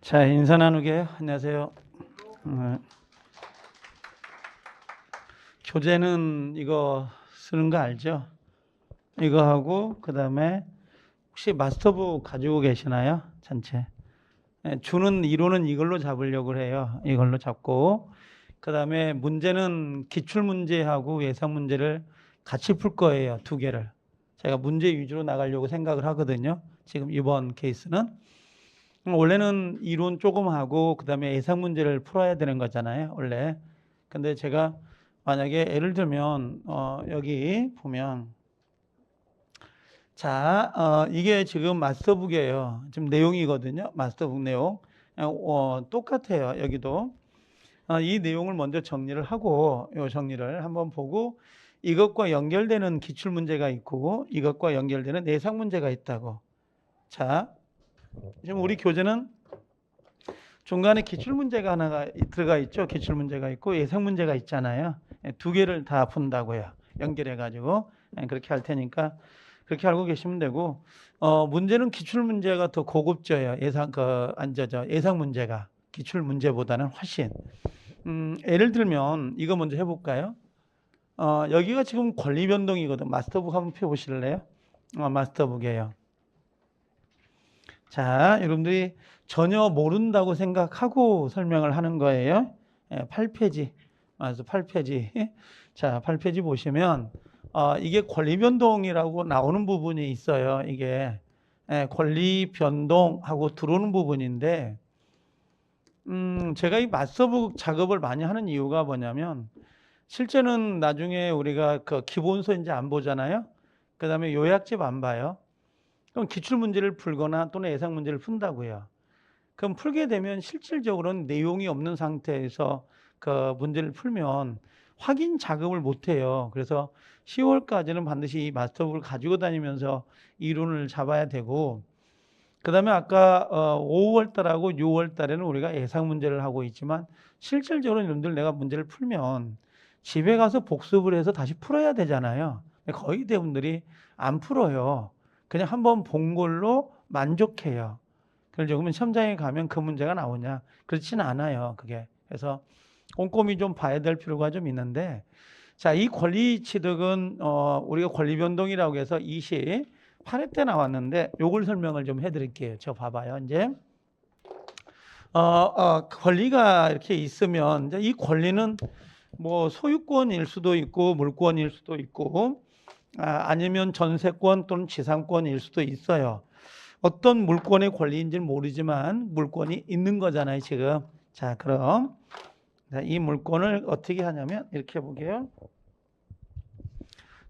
자, 인사 나누게요. 안녕하세요. 어, 교재는 이거 쓰는 거 알죠? 이거 하고 그다음에 혹시 마스터북 가지고 계시나요? 전체. 주는 이론은 이걸로 잡으려고 해요. 이걸로 잡고 그다음에 문제는 기출 문제하고 예상 문제를 같이 풀 거예요. 두 개를. 제가 문제 위주로 나가려고 생각을 하거든요. 지금 이번 케이스는. 원래는 이론 조금 하고 그다음에 예상 문제를 풀어야 되는 거잖아요, 원래. 근데 제가 만약에 예를 들면 여기 보면 자, 이게 지금 마스터북이에요. 지금 내용이거든요. 마스터북 내용. 똑같아요. 여기도. 이 내용을 먼저 정리를 하고 이 정리를 한번 보고 이것과 연결되는 기출 문제가 있고 이것과 연결되는 예상 문제가 있다고. 자, 지금 우리 교재는 중간에 기출 문제가 하나가 들어가 있죠. 기출 문제가 있고 예상 문제가 있잖아요. 두 개를 다 푼다고요. 연결해 가지고 그렇게 할 테니까 그렇게 알고 계시면 되고 문제는 기출 문제가 더 고급져요. 예상 문제가 기출 문제보다는 훨씬. 예를 들면 이거 먼저 해볼까요? 여기가 지금 권리 변동이거든. 마스터북 한번 펴 보실래요? 마스터북이에요. 자, 여러분들이 전혀 모른다고 생각하고 설명을 하는 거예요. 8페이지. 맞아, 8페이지. 자, 8페이지 보시면 이게 권리 변동이라고 나오는 부분이 있어요. 이게 권리 변동하고 들어오는 부분인데 제가 이 맞서북 작업을 많이 하는 이유가 뭐냐면 실제는 나중에 우리가 그 기본서 이제 안 보잖아요. 그다음에 요약집 안 봐요. 그럼 기출 문제를 풀거나 또는 예상 문제를 푼다고요. 그럼 풀게 되면 실질적으로는 내용이 없는 상태에서 그 문제를 풀면 확인 작업을 못 해요. 그래서 10월까지는 반드시 이 마스터북을 가지고 다니면서 이론을 잡아야 되고, 그 다음에 아까 5월 달하고 6월 달에는 우리가 예상 문제를 하고 있지만 실질적으로 여러분들 내가 문제를 풀면 집에 가서 복습을 해서 다시 풀어야 되잖아요. 거의 대부분들이 안 풀어요. 그냥 한번 본 걸로 만족해요. 그러면 시험장에 가면 그 문제가 나오냐? 그렇지는 않아요. 그게. 그래서 꼼꼼히 좀 봐야 될 필요가 좀 있는데, 자, 이 권리 취득은 우리가 권리 변동이라고 해서 28회 때 나왔는데 요걸 설명을 좀 해드릴게요. 저 봐봐요. 이제 권리가 이렇게 있으면 이제 이 권리는 뭐 소유권일 수도 있고 물권일 수도 있고 아니면 전세권 또는 지상권일 수도 있어요. 어떤 물권의 권리인지는 모르지만 물권이 있는 거잖아요, 지금. 자, 그럼 이 물권을 어떻게 하냐면 이렇게 볼게요.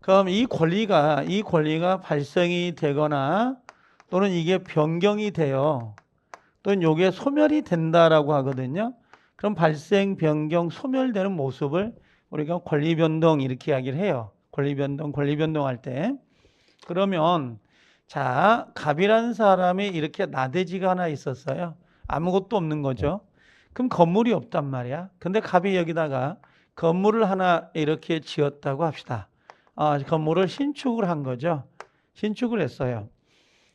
그럼 이 권리가 발생이 되거나 또는 이게 변경이 돼요. 또는 이게 소멸이 된다라고 하거든요. 그럼 발생, 변경, 소멸되는 모습을 우리가 권리 변동 이렇게 이야기를 해요. 권리 변동할 때. 그러면 자, 갑이라는 사람이 이렇게 나대지가 하나 있었어요. 아무것도 없는 거죠. 그럼 건물이 없단 말이야. 근데 갑이 여기다가 건물을 하나 이렇게 지었다고 합시다. 건물을 신축을 한 거죠. 신축을 했어요.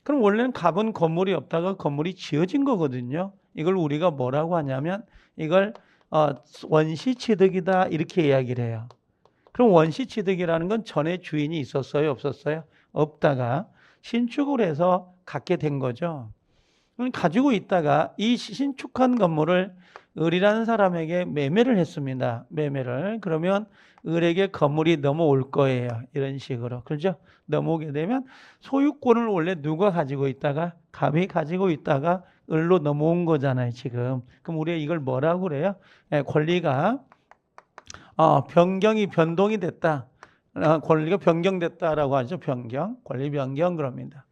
그럼 원래는 갑은 건물이 없다가 건물이 지어진 거거든요. 이걸 우리가 뭐라고 하냐면 이걸 원시취득이다 이렇게 이야기를 해요. 그럼 원시취득이라는 건 전에 주인이 있었어요, 없었어요? 없다가 신축을 해서 갖게 된 거죠. 가지고 있다가 이 신축한 건물을 을이라는 사람에게 매매를 했습니다. 매매를. 그러면 을에게 건물이 넘어올 거예요. 이런 식으로. 그렇죠? 넘어오게 되면 소유권을 원래 누가 가지고 있다가 갑이 가지고 있다가 을로 넘어온 거잖아요, 지금. 그럼 우리가 이걸 뭐라고 그래요? 권리가 변동이 됐다. 권리가 변경됐다라고 하죠. 권리 변경 그럽니다.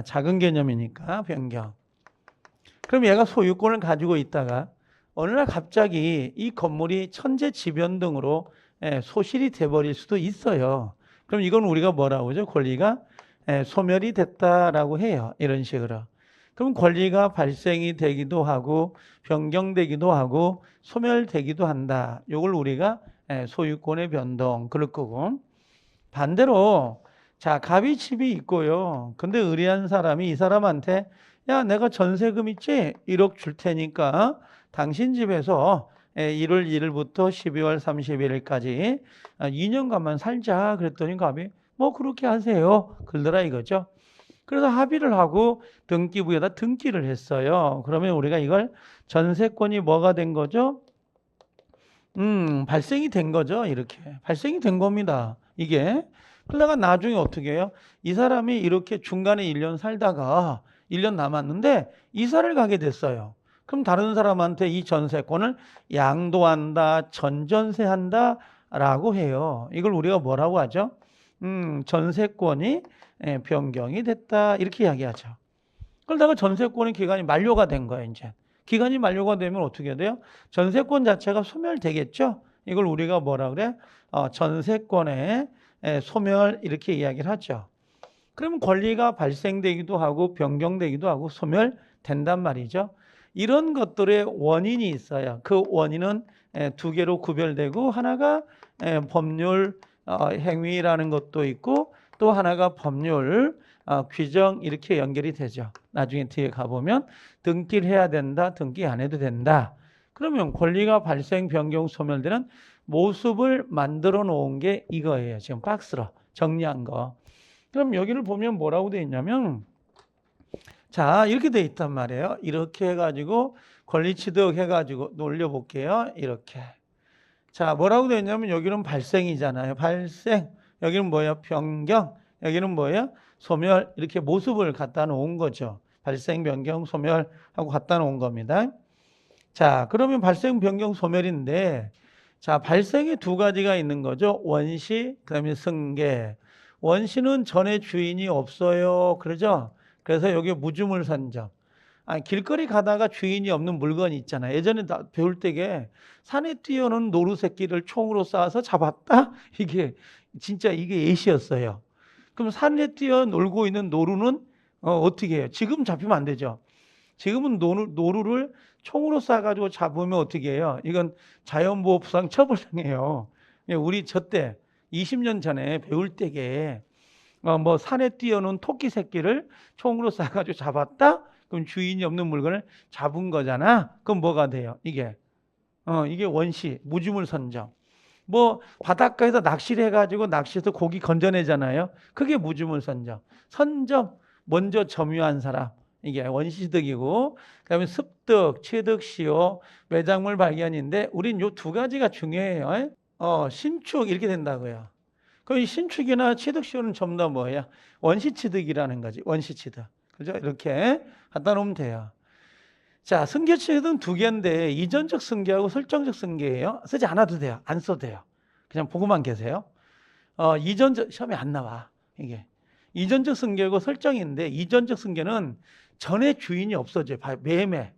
작은 개념이니까 변경. 그럼 얘가 소유권을 가지고 있다가 어느 날 갑자기 이 건물이 천재지변등으로 소실이 돼버릴 수도 있어요. 그럼 이건 우리가 뭐라고 하죠? 권리가 소멸이 됐다라고 해요. 이런 식으로. 그럼 권리가 발생이 되기도 하고 변경되기도 하고 소멸되기도 한다. 이걸 우리가 소유권의 변동 그럴 거고, 반대로 자, 갑이 집이 있고요. 근데 의리한 사람이 이 사람한테 야, 내가 전세금 있지? 1억 줄 테니까 당신 집에서 1월 1일부터 12월 31일까지 2년간만 살자. 그랬더니 갑이 뭐 그렇게 하세요. 그러더라 이거죠. 그래서 합의를 하고 등기부에다 등기를 했어요. 그러면 우리가 이걸 전세권이 뭐가 된 거죠? 발생이 된 거죠. 이렇게 발생이 된 겁니다. 이게 그러다가 나중에 어떻게 해요? 이 사람이 이렇게 중간에 1년 살다가 1년 남았는데 이사를 가게 됐어요. 그럼 다른 사람한테 이 전세권을 양도한다, 전전세한다 라고 해요. 이걸 우리가 뭐라고 하죠? 전세권이 변경이 됐다 이렇게 이야기하죠. 그러다가 전세권의 기간이 만료가 된 거예요. 이제 기간이 만료가 되면 어떻게 돼요? 전세권 자체가 소멸되겠죠. 이걸 우리가 뭐라 그래? 전세권의 소멸 이렇게 이야기를 하죠. 그러면 권리가 발생되기도 하고 변경되기도 하고 소멸된단 말이죠. 이런 것들의 원인이 있어요. 그 원인은 두 개로 구별되고 하나가 법률 행위라는 것도 있고 또 하나가 법률 규정 이렇게 연결이 되죠. 나중에 뒤에 가보면 등기를 해야 된다, 등기 안 해도 된다. 그러면 권리가 발생, 변경, 소멸되는 모습을 만들어 놓은 게 이거예요. 지금 박스로 정리한 거. 그럼 여기를 보면 뭐라고 되어 있냐면 자 이렇게 되어 있단 말이에요. 이렇게 해가지고 권리 취득 해가지고 올려볼게요. 이렇게 자 뭐라고 되어 있냐면 여기는 발생이잖아요. 발생 여기는 뭐예요? 변경 여기는 뭐예요? 소멸 이렇게 모습을 갖다 놓은 거죠. 발생, 변경, 소멸하고 갖다 놓은 겁니다. 자 그러면 발생, 변경, 소멸인데 자 발생이 두 가지가 있는 거죠. 원시 그다음에 승계. 원시는 전에 주인이 없어요. 그러죠? 그래서 여기 무주물 선정. 길거리 가다가 주인이 없는 물건이 있잖아요. 예전에 배울 때게 산에 뛰어오는 노루 새끼를 총으로 쏴서 잡았다? 이게 진짜 이게 예시였어요. 그럼 산에 뛰어 놀고 있는 노루는 어떻게 해요? 지금 잡히면 안 되죠. 지금은 노루를 총으로 쏴가지고 잡으면 어떻게 해요? 이건 자연보호부상 처벌당해요. 우리 저때 20년 전에 배울 때게 뭐 산에 뛰어노는 토끼 새끼를 총으로 쏴가지고 잡았다? 그럼 주인이 없는 물건을 잡은 거잖아. 그럼 뭐가 돼요? 이게 원시 무주물 선정. 뭐 바닷가에서 낚시를 해가지고 낚시해서 고기 건져내잖아요. 그게 무주물 선정. 선정 먼저 점유한 사람. 이게 원시득이고 그다음에 습득, 취득, 시효, 매작물 발견인데 우린 요 두 가지가 중요해요. 신축 이렇게 된다고요. 그럼 이 신축이나 취득, 시효는 전부 다 뭐예요? 원시취득이라는 거지. 원시취득. 그죠? 이렇게 갖다 놓으면 돼요. 자, 승계 취득은 두 개인데 이전적 승계하고 설정적 승계예요. 쓰지 않아도 돼요. 안 써도 돼요. 그냥 보고만 계세요. 이전적 시험에 안 나와. 이게 이전적 승계하고 설정인데 이전적 승계는 전에 주인이 없어져요. 매매.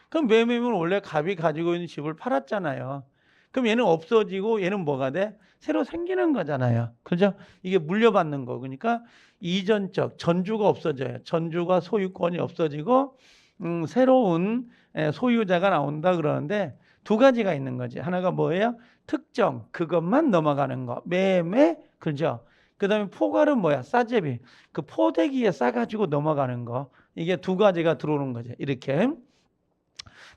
그럼 매매면 원래 갑이 가지고 있는 집을 팔았잖아요. 그럼 얘는 없어지고 얘는 뭐가 돼? 새로 생기는 거잖아요. 그죠? 이게 물려받는 거. 그러니까 이전적 전주가 없어져요. 전주가 소유권이 없어지고 새로운 소유자가 나온다 그러는데 두 가지가 있는 거지. 하나가 뭐예요? 특정 그것만 넘어가는 거. 매매 그죠? 그다음에 포괄은 뭐야? 싸제비. 그 포대기에 싸가지고 넘어가는 거. 이게 두 가지가 들어오는 거죠. 이렇게.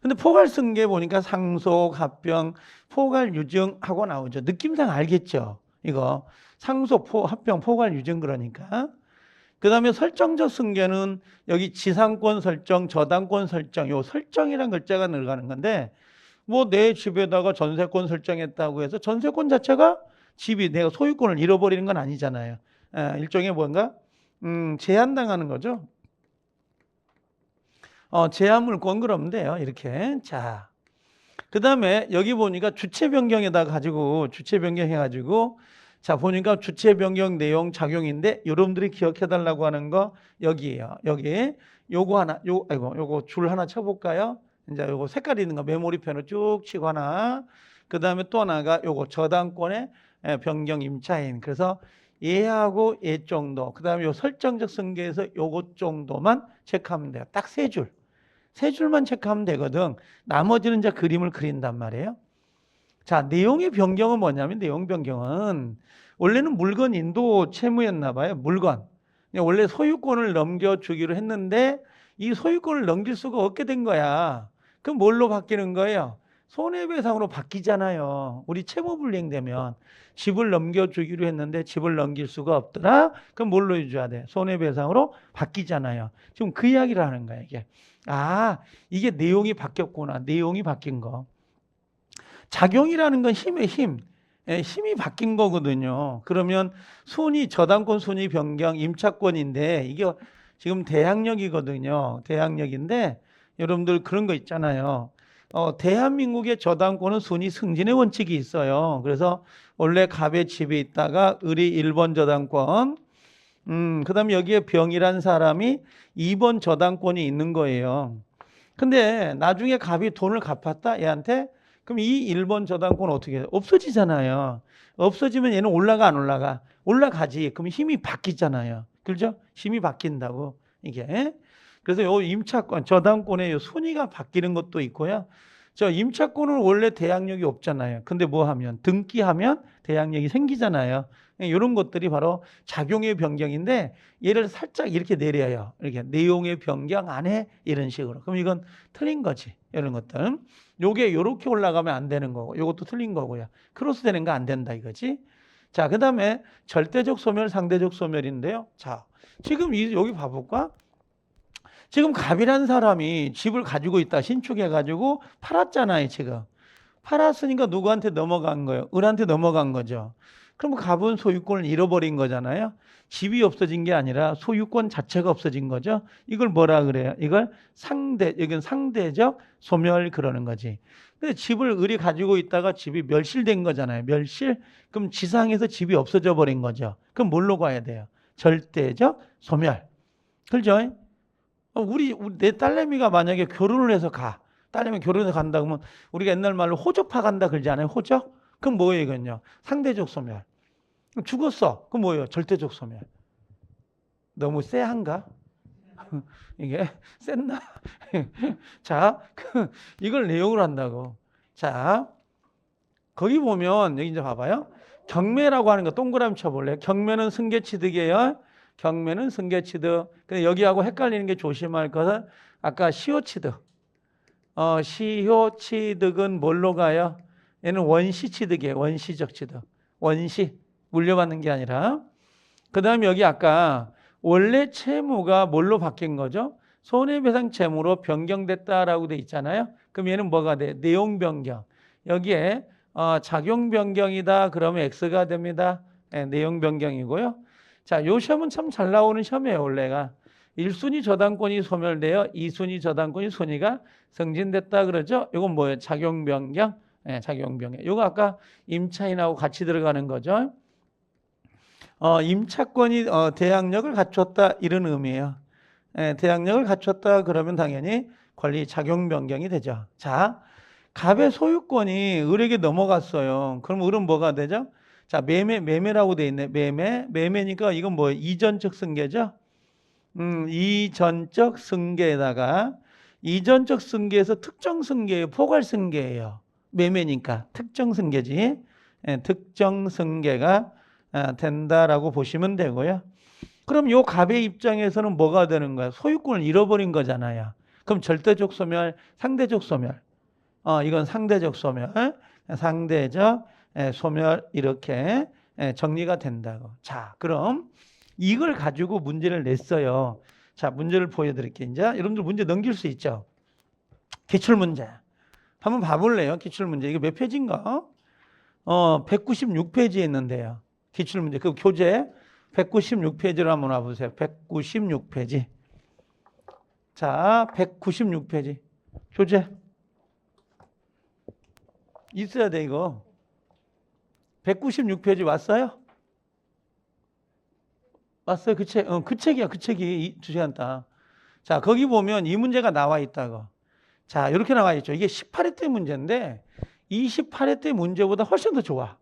근데 포괄승계 보니까 상속, 합병, 포괄, 유증하고 나오죠. 느낌상 알겠죠? 이거 상속, 합병, 포괄, 유증 그러니까. 그 다음에 설정적 승계는 여기 지상권 설정, 저당권 설정, 요 설정이란 글자가 들어가는 건데 뭐 내 집에다가 전세권 설정했다고 해서 전세권 자체가 집이 내가 소유권을 잃어버리는 건 아니잖아요. 일종의 뭔가 제한당하는 거죠. 제한물권 그러면 돼요. 이렇게. 자, 그 다음에 여기 보니까 주체 변경에다 가지고 주체 변경해가지고 자 보니까 주체 변경 내용 작용인데 여러분들이 기억해 달라고 하는 거 여기에요. 여기 요거 하나 요거 줄 하나 쳐볼까요? 이제 요거 색깔 있는 거 메모리펜으로 쭉 치고 하나. 그 다음에 또 하나가 요거 저당권의 변경 임차인. 그래서 얘하고 얘 정도. 그 다음에 요 설정적 승계에서 요것 정도만 체크하면 돼요. 딱 세 줄. 세 줄만 체크하면 되거든. 나머지는 이제 그림을 그린단 말이에요. 자, 내용의 변경은 뭐냐면 내용 변경은 원래는 물건 인도 채무였나 봐요. 물건. 원래 소유권을 넘겨주기로 했는데 이 소유권을 넘길 수가 없게 된 거야. 그럼 뭘로 바뀌는 거예요? 손해배상으로 바뀌잖아요. 우리 채무불이행되면 집을 넘겨주기로 했는데 집을 넘길 수가 없더라. 그럼 뭘로 해줘야 돼? 손해배상으로 바뀌잖아요. 지금 그 이야기를 하는 거야, 이게. 아, 이게 내용이 바뀌었구나. 내용이 바뀐 거. 작용이라는 건 힘의 힘. 힘이 바뀐 거거든요. 그러면 순위, 저당권 순위 변경, 임차권인데 이게 지금 대항력이거든요. 대항력인데 여러분들 그런 거 있잖아요. 대한민국의 저당권은 순위 승진의 원칙이 있어요. 그래서 원래 갑의 집에 있다가 을이 1번 저당권, 그다음에 여기에 병이란 사람이 2번 저당권이 있는 거예요. 근데 나중에 갑이 돈을 갚았다 얘한테. 그럼 이 1번 저당권은 어떻게 해요? 없어지잖아요. 없어지면 얘는 올라가 안 올라가? 올라가지. 그럼 힘이 바뀌잖아요. 그렇죠? 힘이 바뀐다고 이게. 그래서 요 임차권, 저당권의 요 순위가 바뀌는 것도 있고요. 저 임차권은 원래 대항력이 없잖아요. 근데 뭐 하면 등기하면 대항력이 생기잖아요. 이런 것들이 바로 작용의 변경인데 얘를 살짝 이렇게 내려요. 이렇게 내용의 변경 안에 이런 식으로. 그럼 이건 틀린 거지. 이런 것들. 요게 이렇게 올라가면 안 되는 거고, 요것도 틀린 거고요. 크로스 되는 거 안 된다 이거지. 자, 그 다음에 절대적 소멸, 상대적 소멸인데요. 자, 지금 여기 봐볼까? 지금 갑이라는 사람이 집을 가지고 있다 신축해가지고 팔았잖아요. 지금 팔았으니까 누구한테 넘어간 거예요? 을한테 넘어간 거죠. 그럼 갑은 소유권을 잃어버린 거잖아요. 집이 없어진 게 아니라 소유권 자체가 없어진 거죠. 이걸 뭐라 그래요? 이걸 이건 상대적 소멸 그러는 거지. 근데 집을 을이 가지고 있다가 집이 멸실된 거잖아요. 멸실? 그럼 지상에서 집이 없어져 버린 거죠. 그럼 뭘로 가야 돼요? 절대적 소멸. 그렇죠? 내 딸내미가 만약에 결혼을 해서 가. 딸내미 결혼해서 간다 그러면 우리가 옛날 말로 호적파 간다 그러지 않아요? 호적? 그럼 뭐예요, 이건요? 상대적 소멸. 죽었어. 그럼 뭐예요? 절대적 소멸. 너무 쎄한가? 이게 쎘나? 자, 이걸 내용으로 한다고. 자, 거기 보면 여기 이제 봐봐요. 경매라고 하는 거 동그라미 쳐볼래요? 경매는 승계취득이에요. 경매는 승계취득. 근데 여기하고 헷갈리는 게 조심할 것은 아까 시효취득. 시효취득은 뭘로 가요? 얘는 원시취득이에요. 원시적 취득. 원시. 물려받는 게 아니라. 그 다음에 여기 아까 원래 채무가 뭘로 바뀐 거죠? 손해배상 채무로 변경됐다라고 돼 있잖아요. 그럼 얘는 뭐가 돼? 내용 변경. 여기에 작용 변경이다. 그러면 X가 됩니다. 네, 내용 변경이고요. 자, 요 시험은 참 잘 나오는 시험이에요, 원래가. 1순위 저당권이 소멸되어 2순위 저당권이 순위가 승진됐다 그러죠. 이건 뭐예요? 작용 변경. 네, 작용 변경. 요거 아까 임차인하고 같이 들어가는 거죠. 임차권이 대항력을 갖췄다 이런 의미예요. 예, 대항력을 갖췄다 그러면 당연히 권리 작용 변경이 되죠. 자, 갑의 소유권이 을에게 넘어갔어요. 그럼 을은 뭐가 되죠? 자, 매매라고 돼 있네. 매매니까 이건 뭐예요? 이전적 승계죠. 이전적 승계에다가 이전적 승계에서 특정 승계예요. 포괄 승계예요. 매매니까 특정 승계지. 예, 특정 승계가 된다라고 보시면 되고요. 그럼 요 갑의 입장에서는 뭐가 되는 거야? 소유권을 잃어버린 거잖아요. 그럼 절대적 소멸, 상대적 소멸. 이건 상대적 소멸, 상대적 소멸 이렇게 정리가 된다고. 자, 그럼 이걸 가지고 문제를 냈어요. 자, 문제를 보여드릴게요. 이제 여러분들 문제 넘길 수 있죠? 기출문제. 한번 봐볼래요? 기출문제. 이게 몇 페이지인가? 196페이지에 있는데요. 기출문제. 그 교재 196페이지로 한번 와보세요. 196페이지. 자, 196페이지. 교재. 있어야 돼, 이거. 196페이지 왔어요? 왔어요? 그 책? 그 책이야, 그 책이 2시간 딱. 자, 거기 보면 이 문제가 나와 있다고. 자, 이렇게 나와 있죠. 이게 18회 때 문제인데, 28회 때 문제보다 훨씬 더 좋아.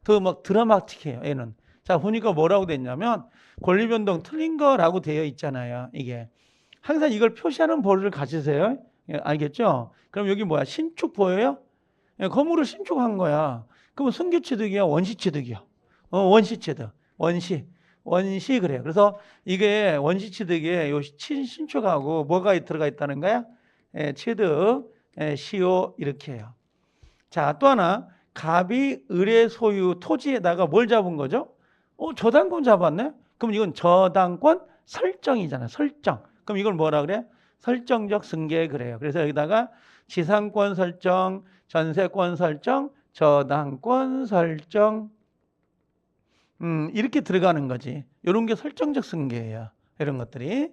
더 막 드라마틱해요, 얘는. 자, 보니까 뭐라고 됐냐면, 권리변동 틀린 거라고 되어 있잖아요, 이게. 항상 이걸 표시하는 버릇을 가지세요. 알겠죠? 그럼 여기 뭐야? 신축 보여요? 건물을 신축한 거야. 그러면 승계취득이야, 원시취득이야? 원시취득. 원시. 원시 그래요. 그래서 이게 원시 취득에 요 신축하고 뭐가 들어가 있다는 거야? 취득, 시효 이렇게 해요. 자, 또 하나 갑이 을의 소유 토지에다가 뭘 잡은 거죠? 저당권 잡았네? 그럼 이건 저당권 설정이잖아요. 설정. 그럼 이걸 뭐라 그래? 설정적 승계 그래요. 그래서 여기다가 지상권 설정, 전세권 설정, 저당권 설정 이렇게 들어가는 거지. 이런 게 설정적 승계예요. 이런 것들이.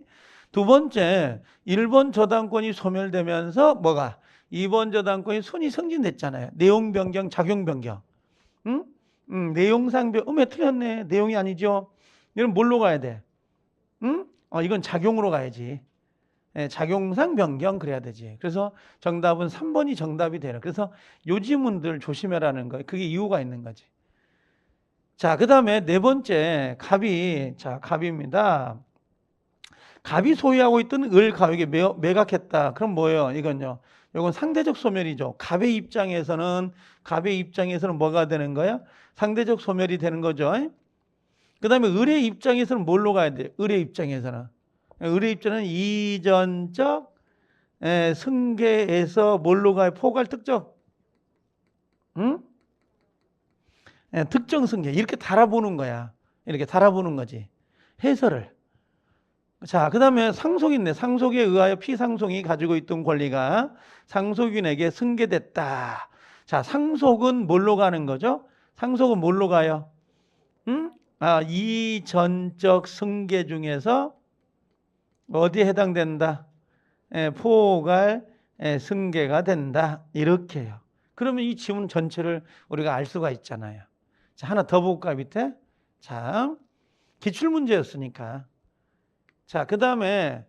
두 번째, 1번 저당권이 소멸되면서 뭐가? 2번 저당권이 손이 승진됐잖아요. 내용 변경, 작용 변경. 응? 내용상 변경. 왜 틀렸네. 내용이 아니죠. 이건 뭘로 가야 돼? 응? 이건 작용으로 가야지. 작용상 변경 그래야 되지. 그래서 정답은 3번이 정답이 되는. 그래서 요 지문들 조심해라는 거예요. 그게 이유가 있는 거지. 자, 그 다음에 네 번째, 갑이, 자, 갑입니다. 갑이 소유하고 있던 을 가액에 매각했다. 그럼 뭐예요? 이건요. 이건 상대적 소멸이죠. 갑의 입장에서는 뭐가 되는 거야? 상대적 소멸이 되는 거죠. 그 다음에 을의 입장에서는 뭘로 가야 돼? 을의 입장에서는 이전적 승계에서 뭘로 가요? 포괄 특정. 응? 특정 승계. 이렇게 달아보는 거야. 이렇게 달아보는 거지. 해설을. 자, 그 다음에 상속이 있네. 상속에 의하여 피상속이 가지고 있던 권리가 상속인에게 승계됐다. 자, 상속은 뭘로 가는 거죠? 상속은 뭘로 가요? 이전적 승계 중에서 어디에 해당된다? 포괄 승계가 된다. 이렇게 해요. 그러면 이 지문 전체를 우리가 알 수가 있잖아요. 자, 하나 더 볼까 밑에? 자, 기출문제였으니까. 자, 그 다음에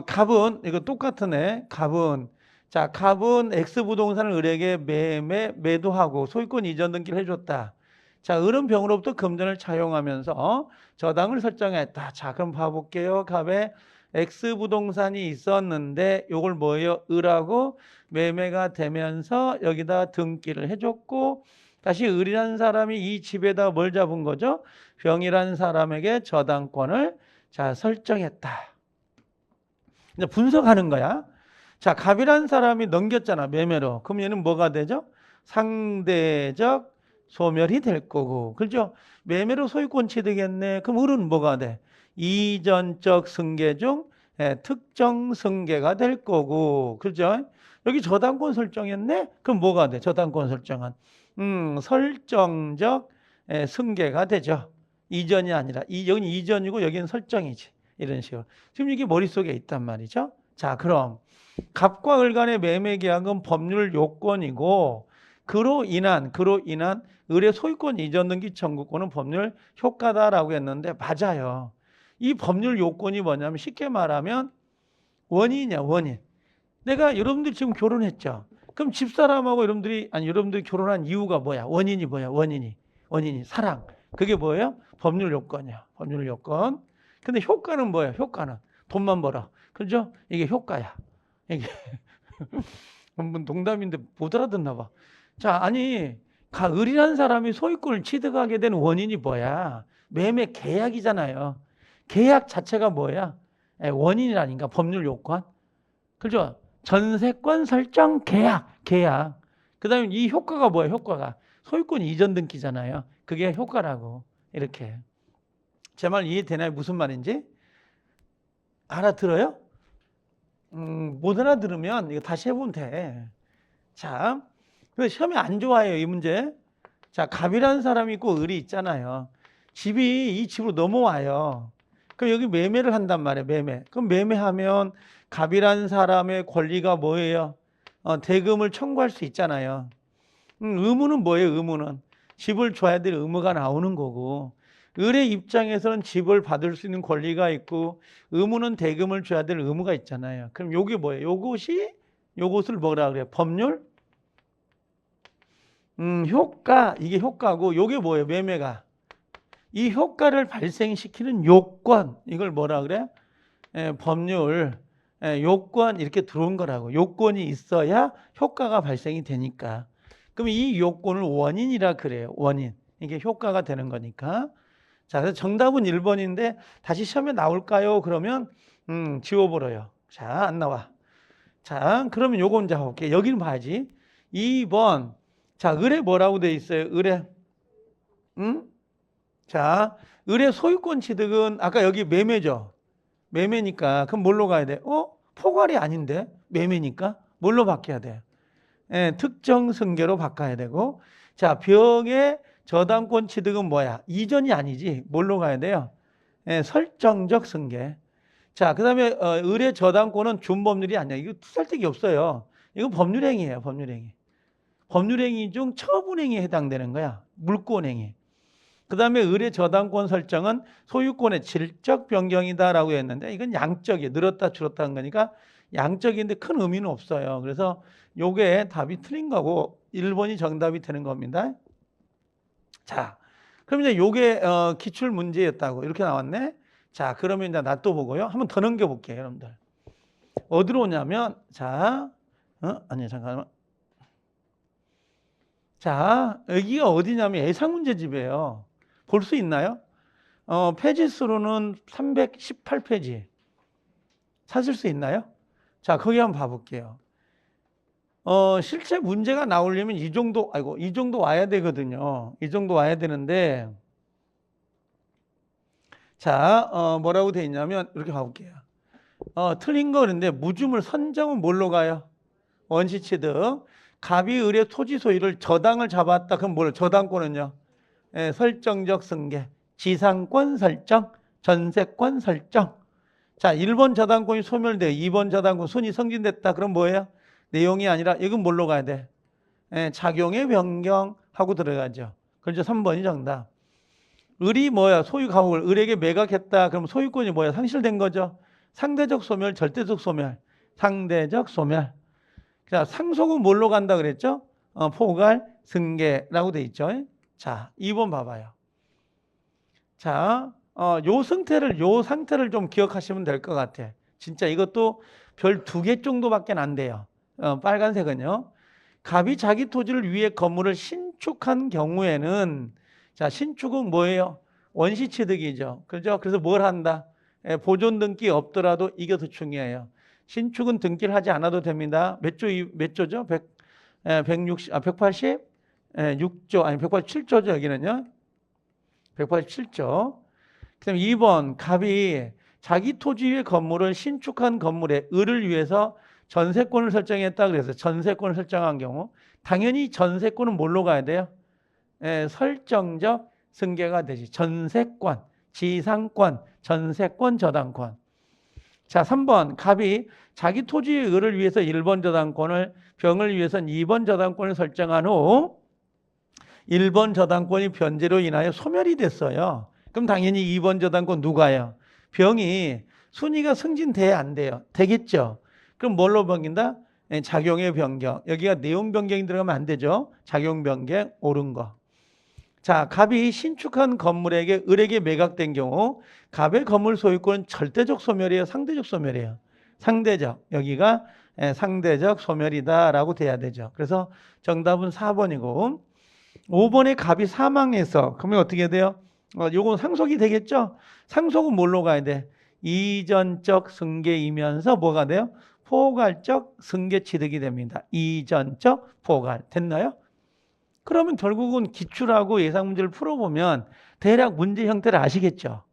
갑은 이거 똑같으네. 갑은 X 부동산을 을에게 매도하고 소유권 이전 등기를 해줬다. 자, 을은 병으로부터 금전을 차용하면서 저당을 설정했다. 자, 그럼 봐볼게요. 갑에 X 부동산이 있었는데 요걸 뭐예요? 을하고 매매가 되면서 여기다 등기를 해줬고 다시 을이라는 사람이 이 집에다 뭘 잡은 거죠? 병이라는 사람에게 저당권을 설정했다. 이제 분석하는 거야. 자, 갑이라는 사람이 넘겼잖아, 매매로. 그럼 얘는 뭐가 되죠? 상대적 소멸이 될 거고. 그렇죠? 매매로 소유권 취득했네. 그럼 을은 뭐가 돼? 이전적 승계 중 특정 승계가 될 거고. 그렇죠? 여기 저당권 설정했네? 그럼 뭐가 돼? 저당권 설정은 설정적 승계가 되죠. 이전이 아니라 여기는 이전이고 여기는 설정이지. 이런 식으로. 지금 이게 머릿속에 있단 말이죠. 자, 그럼 갑과 을 간의 매매 계약은 법률 요건이고 그로 인한 을의 소유권 이전 등기 청구권은 법률 효과다라고 했는데 맞아요. 이 법률 요건이 뭐냐면 쉽게 말하면 원인이야, 원인. 내가 여러분들 지금 결혼했죠. 그럼 집사람하고 여러분들이 결혼한 이유가 뭐야? 원인이 뭐야? 원인이 사랑. 그게 뭐예요? 법률 요건이야. 법률 요건. 근데 효과는 뭐야? 효과는 돈만 벌어. 그죠? 이게 효과야. 이게 한번 농담인데 못 알아듣나 봐. 자, 아니 을이라는 사람이 소유권을 취득하게 된 원인이 뭐야? 매매 계약이잖아요. 계약 자체가 뭐야? 원인이라니까 법률 요건. 그죠? 전세권 설정 계약. 그 다음에 이 효과가 뭐야? 효과가 소유권 이전 등기잖아요. 그게 효과라고. 이렇게. 제 말 이해되나요? 무슨 말인지? 알아들어요? 못 알아들으면 이거 다시 해보면 돼. 자, 시험에 안 좋아해요, 이 문제. 자, 갑이라는 사람이 있고 을이 있잖아요. 집이 이 집으로 넘어와요. 그럼 여기 매매를 한단 말이에요, 매매. 그럼 매매하면 갑이라는 사람의 권리가 뭐예요? 대금을 청구할 수 있잖아요. 의무는 뭐예요, 의무는? 집을 줘야 될 의무가 나오는 거고. 을의 입장에서는 집을 받을 수 있는 권리가 있고 의무는 대금을 줘야 될 의무가 있잖아요. 그럼 요게 뭐예요? 요것을 뭐라 그래요? 법률? 효과. 이게 효과고 요게 뭐예요? 매매가. 이 효과를 발생시키는 요건. 이걸 뭐라 그래? 법률. 요건 이렇게 들어온 거라고. 요건이 있어야 효과가 발생이 되니까. 그럼 이 요건을 원인이라 그래요. 원인. 이게 효과가 되는 거니까. 자, 그래서 정답은 1번인데 다시 시험에 나올까요? 그러면 지워버려요. 자, 안 나와. 자, 그러면 요거 이제 해볼게. 여기는 봐야지. 2번. 자, 을에 뭐라고 돼 있어요? 을에. 응? 자, 을의 소유권 취득은 아까 여기 매매죠. 매매니까 그럼 뭘로 가야 돼? 포괄이 아닌데 매매니까 뭘로 바뀌어야 돼? 특정 승계로 바꿔야 되고. 자, 병의 저당권 취득은 뭐야? 이전이 아니지. 뭘로 가야 돼요? 설정적 승계. 자, 그 다음에 을의 저당권은 준법률이 아니야. 이거 투살데기 없어요. 이건 법률행위예요. 법률행위. 법률행위 중 처분행위에 해당되는 거야. 물권행위. 그 다음에 을의 저당권 설정은 소유권의 질적 변경이다라고 했는데 이건 양적이에요. 늘었다 줄었다 한 거니까 양적인데 큰 의미는 없어요. 그래서 요게 답이 틀린 거고 1번이 정답이 되는 겁니다. 자, 그럼 이제 요게 기출 문제였다고 이렇게 나왔네. 자, 그러면 이제 나 또 보고요. 한번 더 넘겨볼게요, 여러분들. 어디로 오냐면, 자, 아니, 잠깐만. 자, 여기가 어디냐면 예상문제집이에요. 볼 수 있나요? 페이지 수로는 318페이지. 찾을 수 있나요? 자, 거기 한번 봐볼게요. 실제 문제가 나오려면 이 정도 와야 되거든요. 이 정도 와야 되는데, 자, 뭐라고 돼 있냐면, 이렇게 봐볼게요. 틀린 거 그런데 무주물 선정은 뭘로 가요? 원시취득. 갑이 을의 토지 소유를 저당을 잡았다. 그럼 뭘? 저당권은요? 설정적 승계. 지상권 설정, 전세권 설정. 자, 1번 저당권이 소멸돼 2번 저당권 순위 승진됐다. 그럼 뭐예요? 내용이 아니라 이건 뭘로 가야 돼? 작용의 변경하고 들어가죠. 그렇죠. 3번이 정답. 을이 뭐야? 소유 가옥을 을에게 매각했다. 그럼 소유권이 뭐야? 상실된 거죠. 상대적 소멸, 절대적 소멸. 상대적 소멸. 자, 상속은 뭘로 간다 그랬죠? 포괄, 승계라고 돼 있죠. 자, 2번 봐봐요. 자, 요 상태를 좀 기억하시면 될 것 같아. 진짜 이것도 별 2개 정도밖에 안 돼요. 빨간색은요. 갑이 자기 토지를 위해 건물을 신축한 경우에는, 자, 신축은 뭐예요? 원시취득이죠. 그렇죠? 그래서 뭘 한다? 보존 등기 없더라도 이게 더 중요해요. 신축은 등기를 하지 않아도 됩니다. 몇 조죠? 186조, 아니 187조죠, 여기는요. 187조. 그다음 2번, 갑이 자기 토지 위의 건물을 신축한 건물에 을을 위해서 전세권을 설정했다 그래서 전세권을 설정한 경우 당연히 전세권은 뭘로 가야 돼요? 설정적 승계가 되지. 전세권, 지상권, 전세권, 저당권. 자, 3번, 갑이 자기 토지의 을을 위해서 1번 저당권을, 병을 위해서는 2번 저당권을 설정한 후 1번 저당권이 변제로 인하여 소멸이 됐어요. 그럼 당연히 2번 저당권 누가요? 병이 순위가 승진돼야 안 돼요. 되겠죠? 그럼 뭘로 변긴다? 작용의 변경. 여기가 내용 변경이 들어가면 안 되죠. 작용 변경, 옳은 거. 자, 갑이 신축한 건물에게 을에게 매각된 경우 갑의 건물 소유권은 절대적 소멸이에요? 상대적 소멸이에요? 상대적. 여기가 상대적 소멸이다라고 돼야 되죠. 그래서 정답은 4번이고 5번에 갑이 사망해서 그러면 어떻게 돼요? 요건 상속이 되겠죠? 상속은 뭘로 가야 돼? 이전적 승계이면서 뭐가 돼요? 포괄적 승계 취득이 됩니다. 이전적 포괄. 됐나요? 그러면 결국은 기출하고 예상 문제를 풀어보면 대략 문제 형태를 아시겠죠?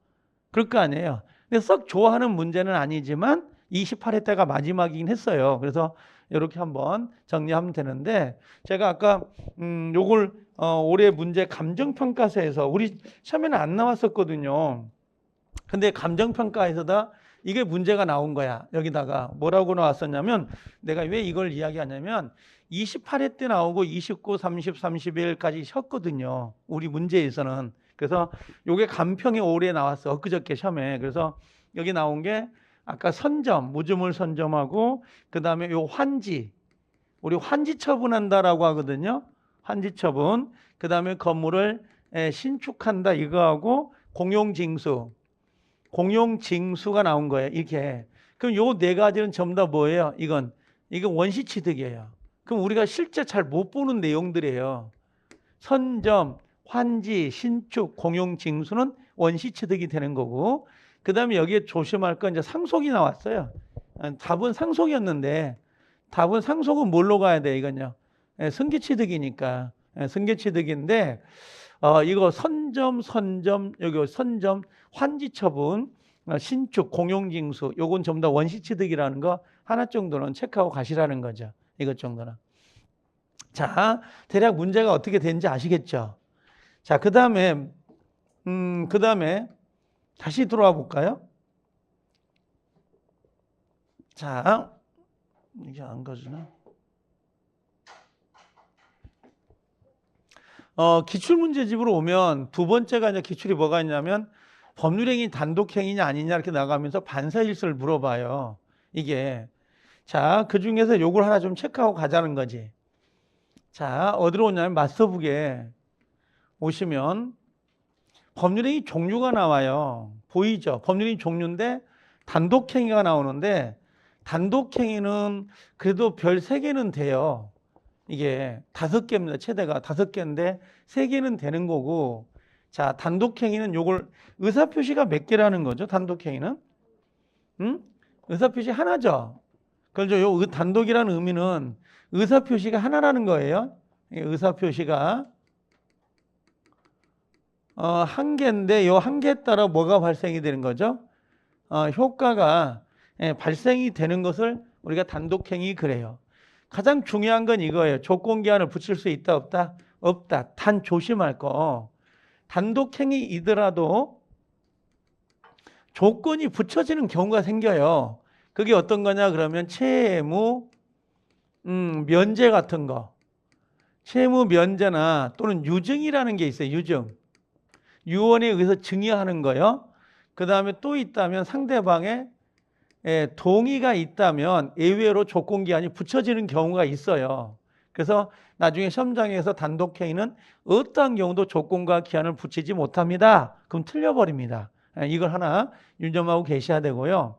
그럴 거 아니에요. 근데 썩 좋아하는 문제는 아니지만 28회 때가 마지막이긴 했어요. 그래서 이렇게 한번 정리하면 되는데 제가 아까 요걸 올해 문제 감정평가서에서 우리 시험에는 안 나왔었거든요. 근데 감정평가에서다 이게 문제가 나온 거야. 여기다가 뭐라고 나왔었냐면 내가 왜 이걸 이야기하냐면 28회 때 나오고 29, 30, 31까지 쉬었거든요. 우리 문제에서는. 그래서 요게 감평이 올해 나왔어. 엊그저께 시험에. 그래서 여기 나온 게 아까 선점, 무주물 선점하고 그 다음에 요 환지. 우리 환지 처분한다라고 하거든요. 환지 처분. 그 다음에 건물을 신축한다 이거하고 공용징수. 공용징수가 나온 거예요. 이렇게. 그럼 요 네 가지는 전부 다 뭐예요? 이건 원시취득이에요. 그럼 우리가 실제 잘 못 보는 내용들이에요. 선점, 환지, 신축, 공용징수는 원시취득이 되는 거고, 그 다음에 여기에 조심할 건 이제 상속이 나왔어요. 답은 상속이었는데, 답은 상속은 뭘로 가야 돼, 이건요? 승계취득이니까. 승계취득인데, 이거 선점, 여기 선점, 환지처분, 신축, 공용징수, 요건 전부 다 원시취득이라는 거 하나 정도는 체크하고 가시라는 거죠. 이것 정도는. 자, 대략 문제가 어떻게 되는지 아시겠죠? 자, 그 다음에 다시 들어와 볼까요? 자, 이게 안 가주나? 기출문제집으로 오면 두 번째가 이제 기출이 뭐가 있냐면 법률행위 단독행위냐 아니냐 이렇게 나가면서 반사일수를 물어봐요. 이게. 자, 그 중에서 요걸 하나 좀 체크하고 가자는 거지. 자, 어디로 오냐면 맞서북에 오시면 법률행위 종류가 나와요. 보이죠? 법률행위 종류인데 단독행위가 나오는데 단독행위는 그래도 별 3개는 돼요. 이게 5개입니다. 최대가 5개인데 3개는 되는 거고, 자, 단독행위는 요걸 의사표시가 몇 개라는 거죠? 단독행위는? 의사표시 하나죠. 그렇죠. 요 단독이라는 의미는 의사표시가 하나라는 거예요. 의사표시가 한 개인데 요 한 개에 따라 뭐가 발생이 되는 거죠? 효과가 발생이 되는 것을 우리가 단독행위 그래요. 가장 중요한 건 이거예요. 조건기한을 붙일 수 있다 없다? 없다. 단 조심할 거. 단독행위이더라도 조건이 붙여지는 경우가 생겨요. 그게 어떤 거냐 그러면 채무 면제 같은 거. 채무 면제나 또는 유증이라는 게 있어요. 유증. 유언에 의해서 증여하는 거요. 그 다음에 또 있다면 상대방의 동의가 있다면 예외로 조건기한이 붙여지는 경우가 있어요. 그래서 나중에 시험장에서 단독행위는 어떠한 경우도 조건과 기한을 붙이지 못합니다. 그럼 틀려버립니다. 이걸 하나 유념하고 계셔야 되고요.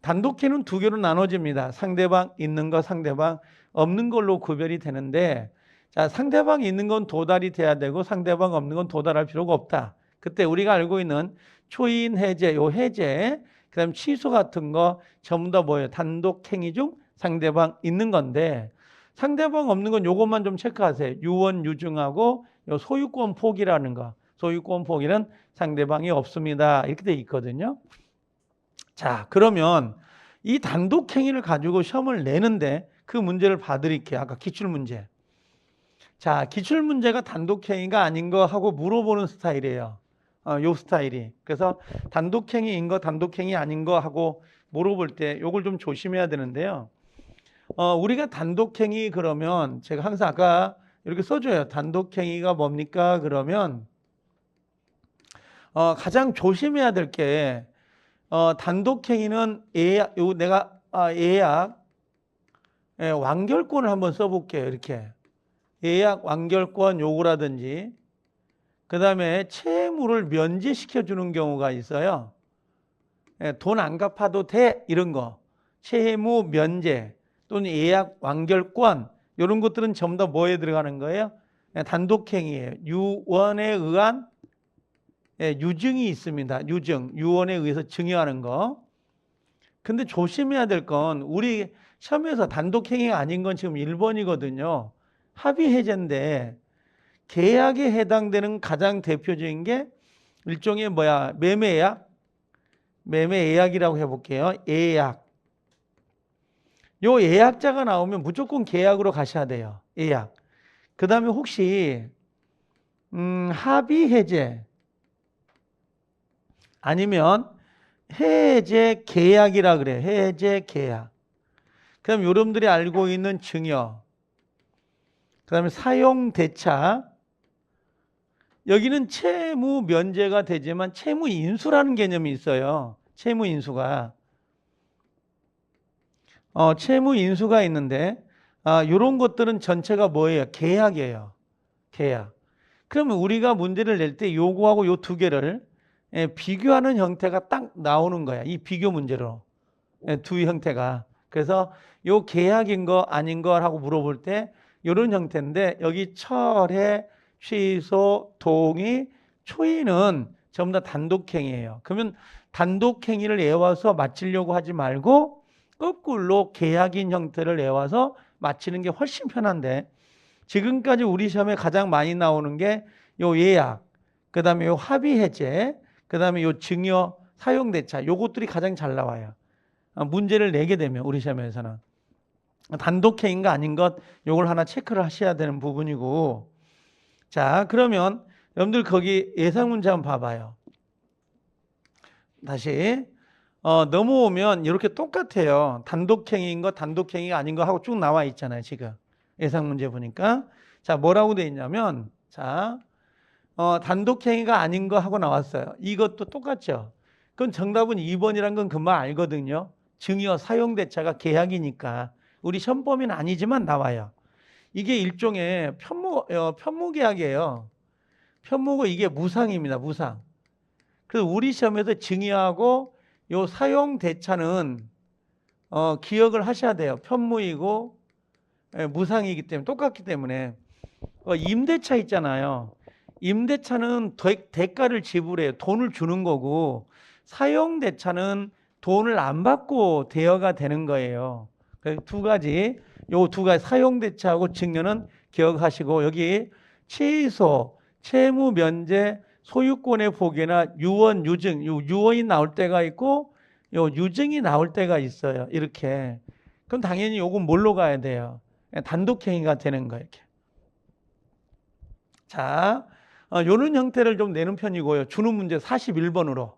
단독행위는 2개로 나눠집니다. 상대방 있는 거, 상대방 없는 걸로 구별이 되는데, 자, 상대방 있는 건 도달이 돼야 되고 상대방 없는 건 도달할 필요가 없다. 그때 우리가 알고 있는 초인 해제, 요 해제, 그다음 취소 같은 거 전부 다 뭐예요? 단독행위 중 상대방 있는 건데, 상대방 없는 건 요것만 좀 체크하세요. 유언 유증하고 요 소유권 포기라는 거. 소유권 포기는 상대방이 없습니다. 이렇게 돼 있거든요. 자, 그러면 이 단독행위를 가지고 시험을 내는데 그 문제를 봐드릴게요. 아까 기출문제. 자, 기출문제가 단독행위가 아닌 거 하고 물어보는 스타일이에요. 요 스타일이. 그래서 단독행위인 거, 단독행위 아닌 거 하고 물어볼 때 요걸 좀 조심해야 되는데요. 우리가 단독행위 그러면 제가 항상 아까 이렇게 써줘요. 단독행위가 뭡니까? 그러면 가장 조심해야 될 게 단독행위는 예약, 요 내가 예약 완결권을 한번 써볼게요. 이렇게 예약 완결권 요구라든지, 그 다음에 채무를 면제시켜 주는 경우가 있어요. 돈 안 갚아도 돼 이런 거, 채무 면제 또는 예약 완결권 이런 것들은 전부 다 뭐에 들어가는 거예요? 단독행위예요. 유언에 의한 유증이 있습니다. 유증, 유언에 의해서 증여하는 거. 근데 조심해야 될 건 우리 시험에서 단독행위가 아닌 건 지금 1번이거든요. 합의해제인데 계약에 해당되는 가장 대표적인 게 일종의 매매예약? 매매예약이라고 해볼게요. 예약. 요 예약자가 나오면 무조건 계약으로 가셔야 돼요. 예약. 그 다음에 혹시 합의해제 아니면 해제 계약이라 그래요. 해제 계약. 그 다음에 여러분들이 알고 있는 증여, 그 다음에 사용 대차. 여기는 채무 면제가 되지만 채무 인수라는 개념이 있어요. 채무 인수가. 채무 인수가 있는데, 이런 것들은 전체가 뭐예요? 계약이에요. 계약. 그러면 우리가 문제를 낼 때 요거하고 요 2개를 비교하는 형태가 딱 나오는 거야. 이 비교 문제로. 두 형태가. 그래서 요 계약인 거 아닌 거라고 물어볼 때 이런 형태인데, 여기 철회, 취소, 동의, 초인은 전부 다 단독행위예요. 그러면 단독행위를 외워서 맞추려고 하지 말고 거꾸로 계약인 형태를 외워서 맞히는 게 훨씬 편한데, 지금까지 우리 시험에 가장 많이 나오는 게 요 예약, 그 다음에 요 합의해제, 그 다음에 요 증여 사용대차, 요것들이 가장 잘 나와요. 문제를 내게 되면 우리 시험에서는 단독행위인가 아닌 것, 요걸 하나 체크를 하셔야 되는 부분이고. 자, 그러면 여러분들 거기 예상 문제 한번 봐봐요. 다시 넘어오면 이렇게 똑같아요. 단독행위인 거, 단독행위가 아닌 거 하고 쭉 나와 있잖아요. 지금 예상 문제 보니까. 자, 뭐라고 돼 있냐면, 자, 단독행위가 아닌 거 하고 나왔어요. 이것도 똑같죠. 그럼 정답은 2번이란 건 금방 알거든요. 증여 사용대차가 계약이니까. 우리 시험 범위는 아니지만 나와요. 이게 일종의 편무계약이에요. 편무고 이게 무상입니다. 무상. 그래서 우리 시험에서 증여하고 요 사용대차는 기억을 하셔야 돼요. 편무이고 무상이기 때문에, 똑같기 때문에. 임대차 있잖아요. 임대차는 대가를 지불해요. 돈을 주는 거고, 사용대차는 돈을 안 받고 대여가 되는 거예요. 두 가지, 요 두 가지 사용대차하고 증여는 기억하시고, 여기 취소, 채무 면제, 소유권의 포기나 유언, 유증, 유언이 나올 때가 있고 요 유증이 나올 때가 있어요. 이렇게. 그럼 당연히 요건 뭘로 가야 돼요? 단독행위가 되는 거예요. 이렇게. 자, 요런 형태를 좀 내는 편이고요. 주는 문제 41번으로.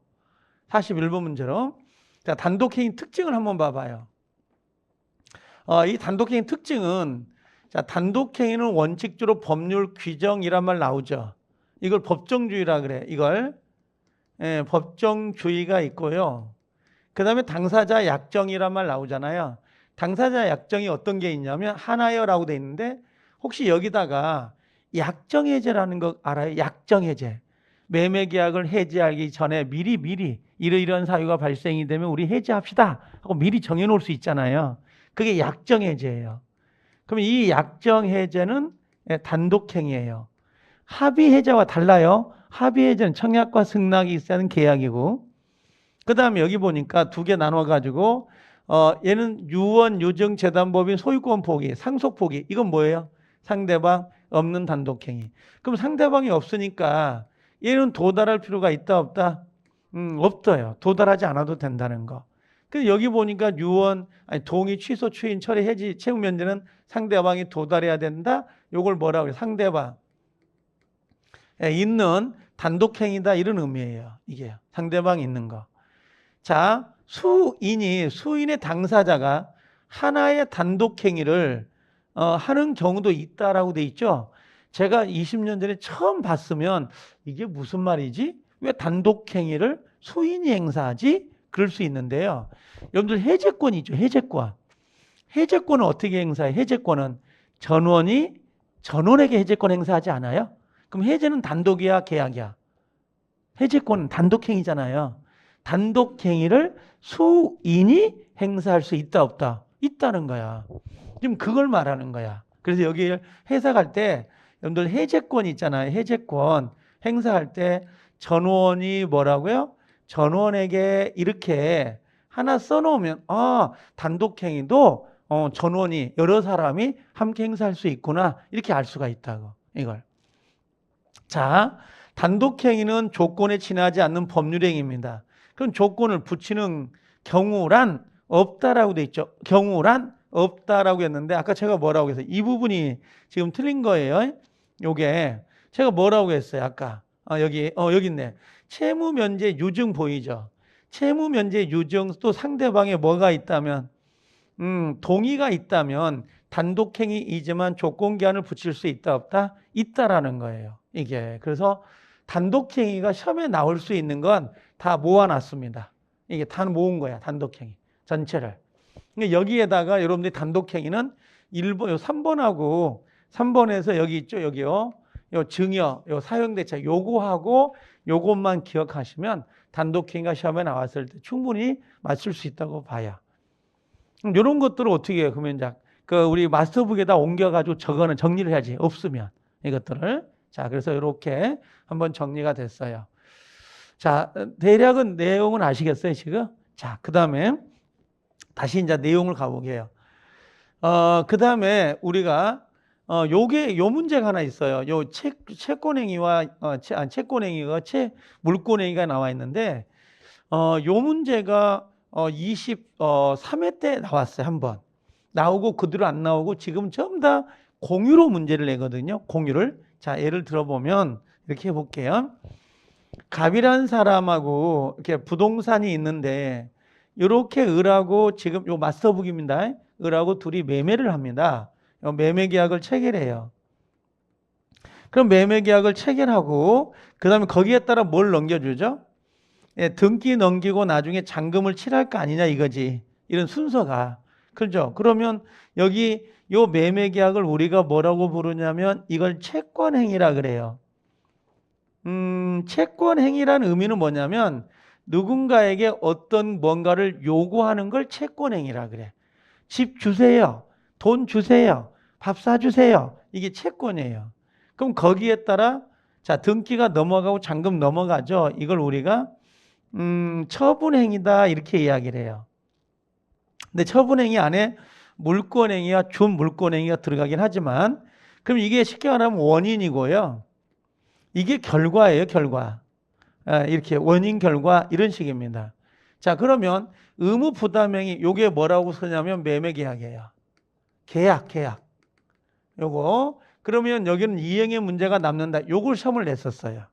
41번 문제로. 자, 단독행위 특징을 한번 봐봐요. 이 단독행위 특징은, 자, 단독행위는 원칙적으로 법률 규정이란 말 나오죠. 이걸 법정주의라 그래. 이걸 법정주의가 있고요. 그 다음에 당사자 약정이란 말 나오잖아요. 당사자 약정이 어떤 게 있냐면 하나여라고 돼 있는데, 혹시 여기다가 약정해제라는 거 알아요? 약정해제. 매매계약을 해지하기 전에 미리 이러이러한 사유가 발생이 되면 우리 해지합시다 하고 미리 정해놓을 수 있잖아요. 그게 약정해제예요. 그럼 이 약정해제는 단독행위예요. 합의해제와 달라요. 합의해제는 청약과 승낙이 있어야 하는 계약이고, 그 다음에 여기 보니까 두 개 나눠가지고 얘는 유언, 유증, 재단법인, 소유권 포기, 상속 포기. 이건 뭐예요? 상대방 없는 단독행위. 그럼 상대방이 없으니까 얘는 도달할 필요가 있다 없다? 없어요. 도달하지 않아도 된다는 거. 그래서 여기 보니까 유언, 동의, 취소, 추인, 철회, 해지, 채무 면제는 상대방이 도달해야 된다. 요걸 뭐라고 해요? 상대방 있는 단독행위다, 이런 의미예요. 이게 상대방이 있는 거. 자, 수인의 당사자가 하나의 단독행위를 하는 경우도 있다라고 돼 있죠. 제가 20년 전에 처음 봤으면 이게 무슨 말이지? 왜 단독행위를 수인이 행사하지? 그럴 수 있는데요. 여러분들 해제권이 있죠. 해제권. 해제권은 어떻게 행사해? 해제권은 전원이 전원에게 해제권 행사하지 않아요? 그럼 해제는 단독이야, 계약이야? 해제권은 단독행위잖아요. 단독행위를 수인이 행사할 수 있다 없다? 있다는 거야. 지금 그걸 말하는 거야. 그래서 여기 해석할 때 여러분들 해제권 있잖아요. 해제권 행사할 때 전원이 뭐라고요? 전원에게 이렇게 하나 써놓으면 단독행위도 전원이 여러 사람이 함께 행사할 수 있구나, 이렇게 알 수가 있다고. 이걸. 자, 단독행위는 조건에 지나지 않는 법률행위입니다. 그럼 조건을 붙이는 경우란 없다라고 돼 있죠. 경우란 없다라고 했는데, 아까 제가 뭐라고 했어요? 이 부분이 지금 틀린 거예요. 요게 제가 뭐라고 했어요? 아까 여기 있네. 채무 면제 유증 보이죠? 채무 면제 유증, 또 상대방에 뭐가 있다면 동의가 있다면 단독행위이지만 조건 기한을 붙일 수 있다 없다? 있다라는 거예요. 이게 그래서 단독행위가 시험에 나올 수 있는 건 다 모아놨습니다. 이게 다 모은 거야. 단독행위 전체를. 여기에다가 여러분들이 단독행위는 1번, 3번하고 3번에서 여기 있죠. 여기요. 요 증여, 요 사용대차 요거하고 요것만 기억하시면 단독행위가 시험에 나왔을 때 충분히 맞출 수 있다고 봐요. 이런 것들을 어떻게 해요? 그러면 이제 우리 마스터북에다 옮겨가지고 정리를 해야지. 없으면 이것들을. 자, 그래서 이렇게 한번 정리가 됐어요. 자, 대략은 내용은 아시겠어요, 지금? 자, 그 다음에 다시 이제 내용을 가보게요. 그 다음에 우리가 요 문제가 하나 있어요. 요 채권행위와 채권행위가 물권행위가 나와 있는데 요 문제가 23회 때 나왔어요. 한번 나오고 그대로 안 나오고 지금 전부 다 공유로 문제를 내거든요. 공유를. 자, 예를 들어보면 이렇게 해볼게요. 갑이라는 사람하고 이렇게 부동산이 있는데 이렇게 을하고 지금 요 맞서북입니다. 을하고 둘이 매매를 합니다. 매매 계약을 체결해요. 그럼 매매 계약을 체결하고 그다음에 거기에 따라 뭘 넘겨주죠? 예, 등기 넘기고 나중에 잔금을 칠할 거 아니냐 이거지. 이런 순서가. 그렇죠? 그러면 여기 요 매매 계약을 우리가 뭐라고 부르냐면 이걸 채권행위라 그래요. 채권행위라는 의미는 뭐냐면 누군가에게 어떤 뭔가를 요구하는 걸 채권행위라 그래. 집 주세요. 돈 주세요. 밥 사주세요. 이게 채권이에요. 그럼 거기에 따라 자 등기가 넘어가고 잔금 넘어가죠. 이걸 우리가 처분행위다 이렇게 이야기를 해요. 근데 처분행위 안에 물권행위와 준물권행위가 들어가긴 하지만 그럼 이게 쉽게 말하면 원인이고요. 이게 결과예요, 결과. 이렇게 원인 결과 이런 식입니다. 자, 그러면 의무 부담행위 요게 뭐라고 쓰냐면 매매 계약이에요. 계약. 요거. 그러면 여기는 이행의 문제가 남는다. 요걸 시험을 냈었어요.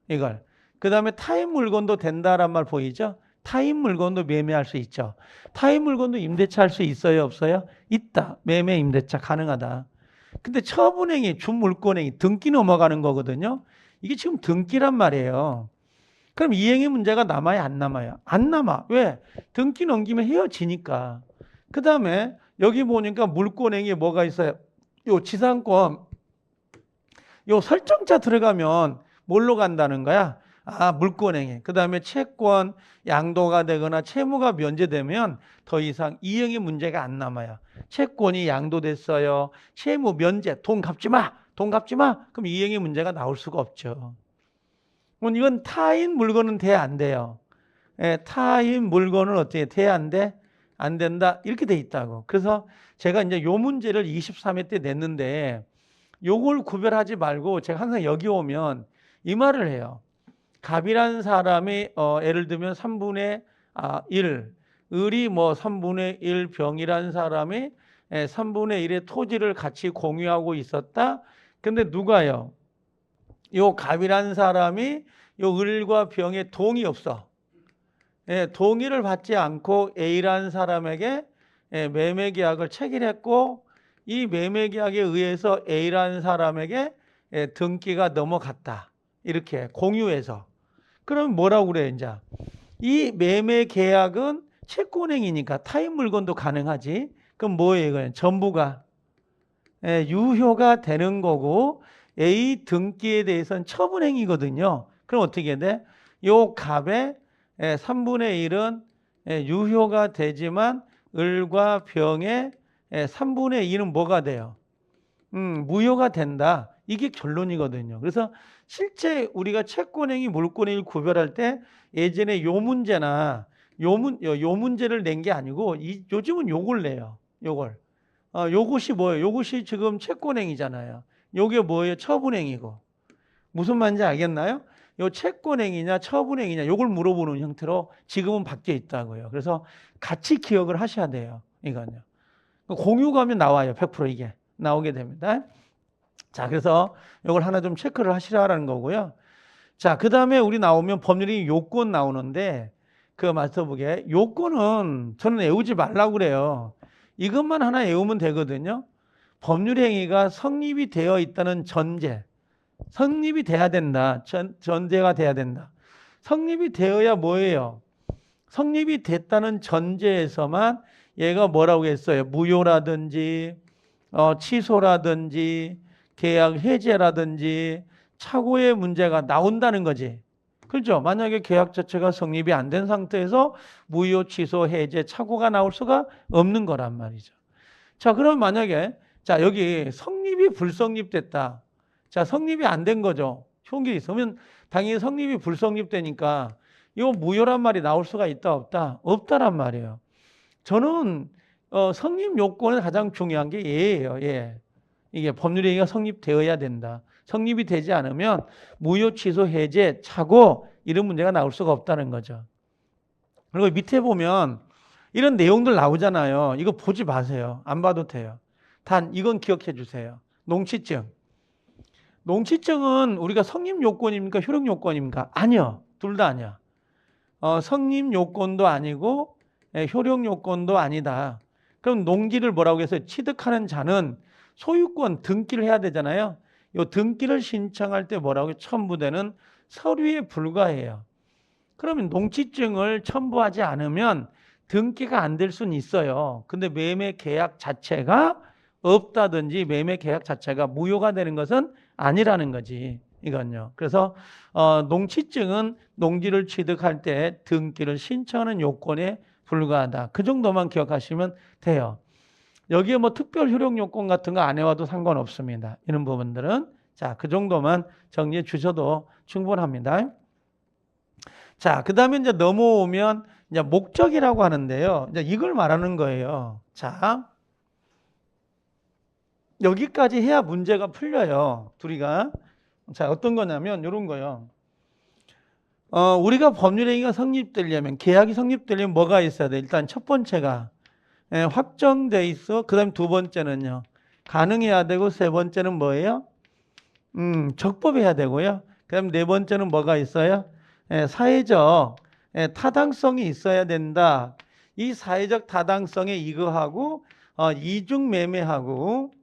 이걸. 그다음에 타인 물건도 된다란 말 보이죠? 타인 물건도 매매할 수 있죠. 타인 물건도 임대차 할 수 있어요, 없어요? 있다. 매매 임대차 가능하다. 근데 처분행위, 준물권행위, 등기 넘어가는 거거든요. 이게 지금 등기란 말이에요. 그럼 이행의 문제가 남아요, 안 남아요? 안 남아. 왜? 등기 넘기면 헤어지니까. 그 다음에 여기 보니까 물권행위에 뭐가 있어요? 요 지상권, 요 설정자 들어가면 뭘로 간다는 거야? 물권행위. 그 다음에 채권 양도가 되거나 채무가 면제되면 더 이상 이행의 문제가 안 남아요. 채권이 양도됐어요. 채무 면제, 돈 갚지 마. 돈 갚지 마. 그럼 이행의 문제가 나올 수가 없죠. 이건 타인 물건은 돼, 안 돼요? 예, 타인 물건은 어떻게 돼, 안 돼? 안 된다. 이렇게 돼 있다고. 그래서 제가 이제 요 문제를 23회 때 냈는데 요걸 구별하지 말고 제가 항상 여기 오면 이 말을 해요. 갑이라는 사람이 예를 들면 3분의 1, 을이 뭐 3분의 1 병이라는 사람이 3분의 1의 토지를 같이 공유하고 있었다. 근데 누가요? 요 갑이라는 사람이 요 을과 병에 동의 없어. 동의를 받지 않고 A라는 사람에게 매매 계약을 체결했고 이 매매 계약에 의해서 A라는 사람에게 등기가 넘어갔다. 이렇게 공유해서. 그럼 뭐라고 그래, 이제? 이 매매 계약은 채권행위니까 타인 물건도 가능하지. 그럼 뭐예요, 이거는? 전부가 유효가 되는 거고 A 등기에 대해서는 처분행위거든요. 그럼 어떻게 돼? 요 갑의 3분의 1은 유효가 되지만 을과 병의 3분의 2는 뭐가 돼요? 무효가 된다. 이게 결론이거든요. 그래서 실제 우리가 채권행위, 물권행위 구별할 때 예전에 요 문제나 요 문제를 낸 게 아니고 요즘은 요걸 내요. 요걸. 요것이 뭐예요? 요것이 지금 채권행위잖아요. 요게 뭐예요? 처분행위고. 무슨 말인지 알겠나요? 요 채권행위냐 처분행위냐 요걸 물어보는 형태로 지금은 바뀌어 있다고요. 그래서 같이 기억을 하셔야 돼요. 이건요. 공유가면 나와요. 100% 이게 나오게 됩니다. 자, 그래서 이걸 하나 좀 체크를 하시라는 거고요. 자, 그 다음에 우리 나오면 법률이 요건 나오는데 그 맞춰보게 요건은 저는 외우지 말라고 그래요. 이것만 하나 외우면 되거든요. 법률행위가 성립이 되어 있다는 전제. 성립이 돼야 된다. 전제가 돼야 된다. 성립이 되어야 뭐예요? 성립이 됐다는 전제에서만 얘가 뭐라고 했어요? 무효라든지 취소라든지 계약 해제라든지 착오의 문제가 나온다는 거지. 그렇죠? 만약에 계약 자체가 성립이 안 된 상태에서 무효, 취소, 해제, 착오가 나올 수가 없는 거란 말이죠. 자, 그럼 만약에 자 여기 성립이 불성립됐다. 자, 성립이 안 된 거죠. 좋은 게 있으면 당연히 성립이 불성립되니까 이거 무효란 말이 나올 수가 있다 없다? 없다란 말이에요. 저는 성립 요건은 가장 중요한 게 예예요. 예. 이게 법률행위가 성립되어야 된다. 성립이 되지 않으면 무효 취소 해제 차고 이런 문제가 나올 수가 없다는 거죠. 그리고 밑에 보면 이런 내용들 나오잖아요. 이거 보지 마세요. 안 봐도 돼요. 단 이건 기억해 주세요. 농취증. 농취증은 우리가 성립 요건입니까? 효력 요건입니까? 아니요. 둘 다 아니야. 성립 요건도 아니고 효력 요건도 아니다. 그럼 농지를 뭐라고 해서 취득하는 자는 소유권 등기를 해야 되잖아요. 이 등기를 신청할 때 뭐라고 첨부되는 서류에 불과해요. 그러면 농취증을 첨부하지 않으면 등기가 안 될 수는 있어요. 근데 매매 계약 자체가 없다든지 매매 계약 자체가 무효가 되는 것은 아니라는 거지. 이건요. 그래서 농취증은 농지를 취득할 때 등기를 신청하는 요건에 불과하다. 그 정도만 기억하시면 돼요. 여기에 뭐 특별 효력 요건 같은 거 안 해와도 상관없습니다. 이런 부분들은. 자, 그 정도만 정리해 주셔도 충분합니다. 자, 그 다음에 이제 넘어오면 이제 목적이라고 하는데요. 이제 이걸 말하는 거예요. 자, 여기까지 해야 문제가 풀려요. 둘이가. 자, 어떤 거냐면 이런 거요. 우리가 법률행위가 성립되려면, 계약이 성립되려면 뭐가 있어야 돼? 일단 첫 번째가 확정돼 있어. 그 다음 두 번째는요. 가능해야 되고, 세 번째는 뭐예요? 적법해야 되고요. 그 다음 네 번째는 뭐가 있어요? 사회적 타당성이 있어야 된다. 이 사회적 타당성에 이거하고 이중매매하고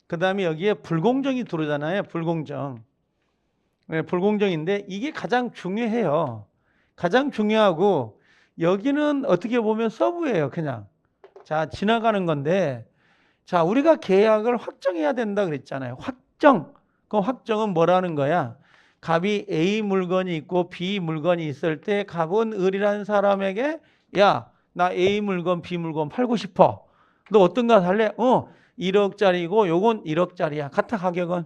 그 다음에 여기에 불공정이 들어오잖아요. 불공정. 불공정인데 이게 가장 중요해요. 가장 중요하고 여기는 어떻게 보면 서브예요. 그냥. 자, 지나가는 건데 자, 우리가 계약을 확정해야 된다 그랬잖아요. 확정. 그 확정은 뭐라는 거야? 갑이 A 물건이 있고 B 물건이 있을 때 갑은 을이라는 사람에게 야, 나 A 물건, B 물건 팔고 싶어. 너 어떤 거 살래? 1억짜리고 요건 1억짜리야. 같아 가격은.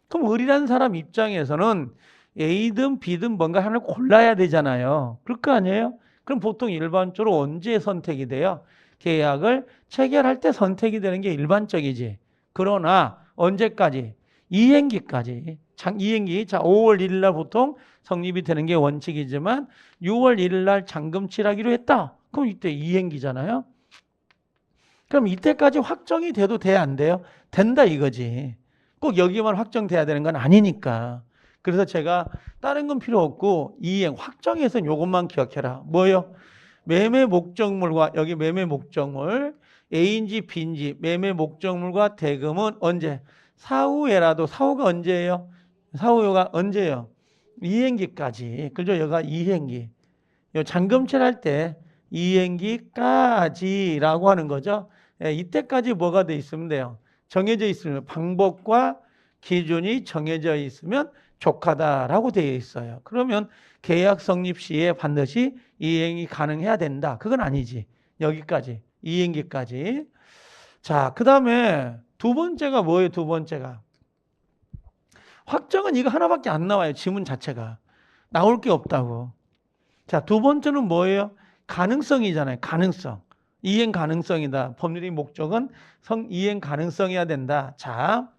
그럼 을이라는 사람 입장에서는 A든 B든 뭔가 하나를 골라야 되잖아요. 그럴 거 아니에요? 그럼 보통 일반적으로 언제 선택이 돼요? 계약을 체결할 때 선택이 되는 게 일반적이지. 그러나 언제까지? 이행기까지. 이행기. 자, 5월 1일 날 보통 성립이 되는 게 원칙이지만 6월 1일 날 잔금 치르기로 했다. 그럼 이때 이행기잖아요. 그럼 이때까지 확정이 돼도 돼, 안 돼요? 된다 이거지. 꼭 여기만 확정돼야 되는 건 아니니까. 그래서 제가 다른 건 필요 없고 이행 확정해서 이것만 기억해라. 뭐요? 매매 목적물과 여기 매매 목적물 A인지 B인지 매매 목적물과 대금은 언제? 사후에라도 사후가 언제예요? 사후가 언제예요? 이행기까지. 그죠? 여기가 이행기. 잔금칠 할 때 이행기까지라고 하는 거죠. 이때까지 뭐가 돼 있으면 돼요? 정해져 있으면 방법과 기준이 정해져 있으면 족하다라고 되어 있어요. 그러면 계약 성립 시에 반드시 이행이 가능해야 된다. 그건 아니지. 여기까지. 이행기까지. 자, 그 다음에 두 번째가 뭐예요? 두 번째가. 확정은 이거 하나밖에 안 나와요. 지문 자체가. 나올 게 없다고. 자, 두 번째는 뭐예요? 가능성이잖아요. 가능성. 이행 가능성이다. 법률의 목적은 이행 가능성이어야 된다. 자,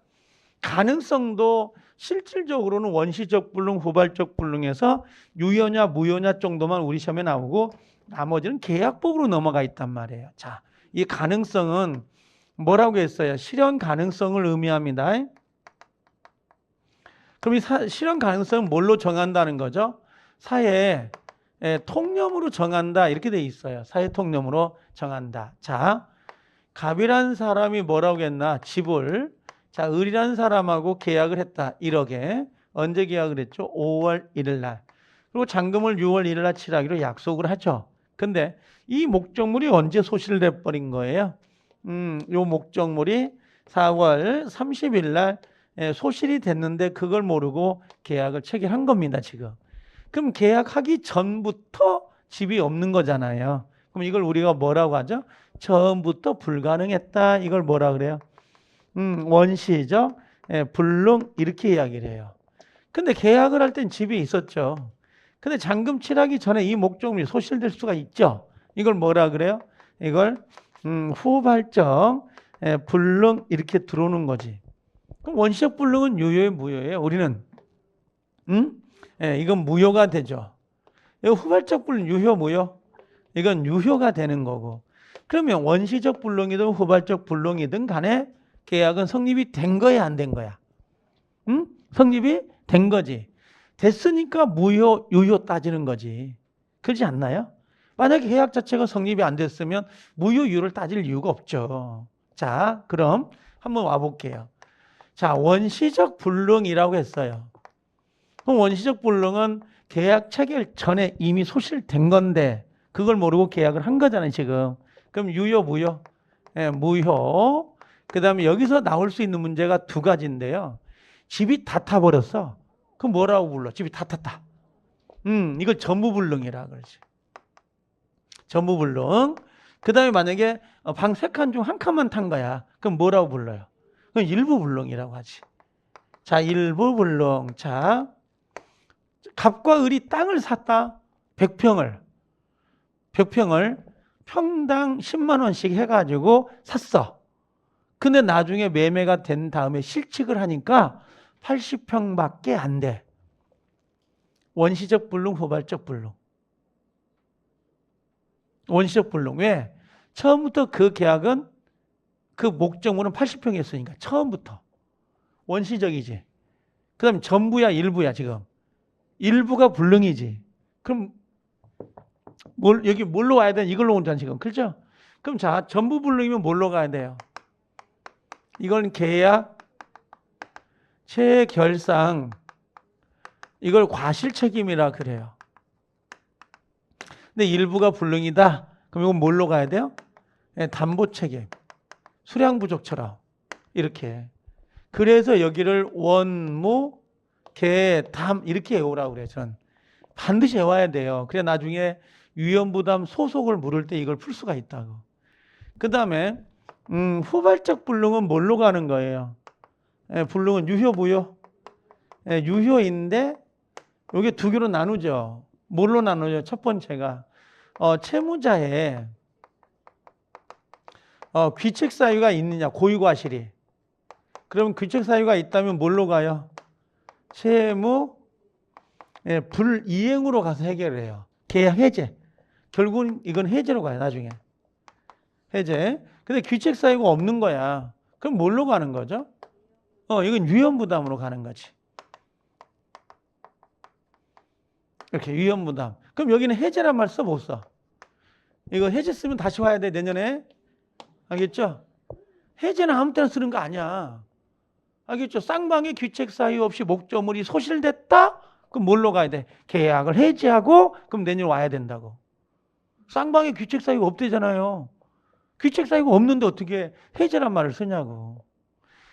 가능성도 실질적으로는 원시적 불능, 후발적 불능에서 유효냐 무효냐 정도만 우리 시험에 나오고 나머지는 계약법으로 넘어가 있단 말이에요. 자, 이 가능성은 뭐라고 했어요? 실현 가능성을 의미합니다. 그럼 이 실현 가능성은 뭘로 정한다는 거죠? 사회 통념으로 정한다 이렇게 돼 있어요. 사회 통념으로 정한다. 자, 갑이라는 사람이 뭐라고 했나? 집을 자, 을이라는 사람하고 계약을 했다. 1억에. 언제 계약을 했죠? 5월 1일 날. 그리고 잔금을 6월 1일 날 치르기로 약속을 하죠. 근데 이 목적물이 언제 소실돼 버린 거예요? 요 목적물이 4월 30일 날 소실이 됐는데 그걸 모르고 계약을 체결한 겁니다, 지금. 그럼 계약하기 전부터 집이 없는 거잖아요. 그럼 이걸 우리가 뭐라고 하죠? 처음부터 불가능했다. 이걸 뭐라 그래요? 원시적 불능 이렇게 이야기를 해요. 근데 계약을 할 땐 집에 있었죠. 근데 잔금 칠하기 전에 이 목적물이 소실될 수가 있죠. 이걸 뭐라 그래요? 이걸 후발적 불능 이렇게 들어오는 거지. 그럼 원시적 불능은 유효예요, 무효예요? 우리는 이건 무효가 되죠. 이거 후발적 불능 유효, 무효? 이건 유효가 되는 거고. 그러면 원시적 불능이든 후발적 불능이든 간에 계약은 성립이 된 거야, 안 된 거야? 성립이 된 거지. 됐으니까 무효, 유효 따지는 거지. 그렇지 않나요? 만약에 계약 자체가 성립이 안 됐으면 무효, 유효를 따질 이유가 없죠. 자, 그럼 한번 와볼게요. 자, 원시적 불능이라고 했어요. 그럼 원시적 불능은 계약 체결 전에 이미 소실된 건데 그걸 모르고 계약을 한 거잖아요, 지금. 그럼 유효, 무효? 무효. 그 다음에 여기서 나올 수 있는 문제가 두 가지인데요. 집이 다 타버렸어. 그럼 뭐라고 불러? 집이 다 탔다. 이걸 전부불능이라 그러지. 전부불능. 그 다음에 만약에 방 3칸 중 1칸만 탄 거야. 그럼 뭐라고 불러요? 그럼 일부불능이라고 하지. 자, 일부불능. 자, 갑과 을이 땅을 샀다. 100평을. 평당 10만 원씩 해가지고 샀어. 근데 나중에 매매가 된 다음에 실직을 하니까 80평밖에 안 돼. 원시적 불능, 후발적 불능. 원시적 불능. 왜? 처음부터 그 계약은 그 목적물은 80평이었으니까 처음부터. 원시적이지. 그 다음에 전부야, 일부야, 지금. 일부가 불능이지. 그럼 여기 뭘로 와야 돼? 이걸로 온잖아, 지금. 그렇죠? 그럼 자, 전부 불능이면 뭘로 가야 돼요? 이건 계약, 체결상, 이걸 과실책임이라 그래요. 근데 일부가 불능이다. 그럼 이건 뭘로 가야 돼요? 담보책임. 수량부족처럼. 이렇게. 그래서 여기를 원무, 계, 담 이렇게 외우라고 그래요. 저는. 반드시 외워야 돼요. 그래 나중에 위험부담 소속을 물을 때 이걸 풀 수가 있다고. 그 다음에 후발적 불능은 뭘로 가는 거예요? 불능은 유효, 무효? 유효인데 이게 두 개로 나누죠. 뭘로 나누죠? 첫 번째가 채무자의 귀책 사유가 있느냐, 고의과실이. 그럼 귀책 사유가 있다면 뭘로 가요? 채무 불이행으로 가서 해결을 해요. 계약 해제. 결국은 이건 해제로 가요, 나중에. 해제. 근데 귀책 사유가 없는 거야. 그럼 뭘로 가는 거죠? 이건 위험부담으로 가는 거지. 이렇게 위험부담. 그럼 여기는 해제란 말 써, 못 써? 이거 해제 쓰면 다시 와야 돼, 내년에. 알겠죠? 해제는 아무 때나 쓰는 거 아니야. 알겠죠? 쌍방의 귀책 사유 없이 목적물이 소실됐다? 그럼 뭘로 가야 돼? 계약을 해지하고 그럼 내년 와야 된다고. 쌍방의 귀책 사유가 없대잖아요. 귀책 사유가 없는데 어떻게 해제란 말을 쓰냐고.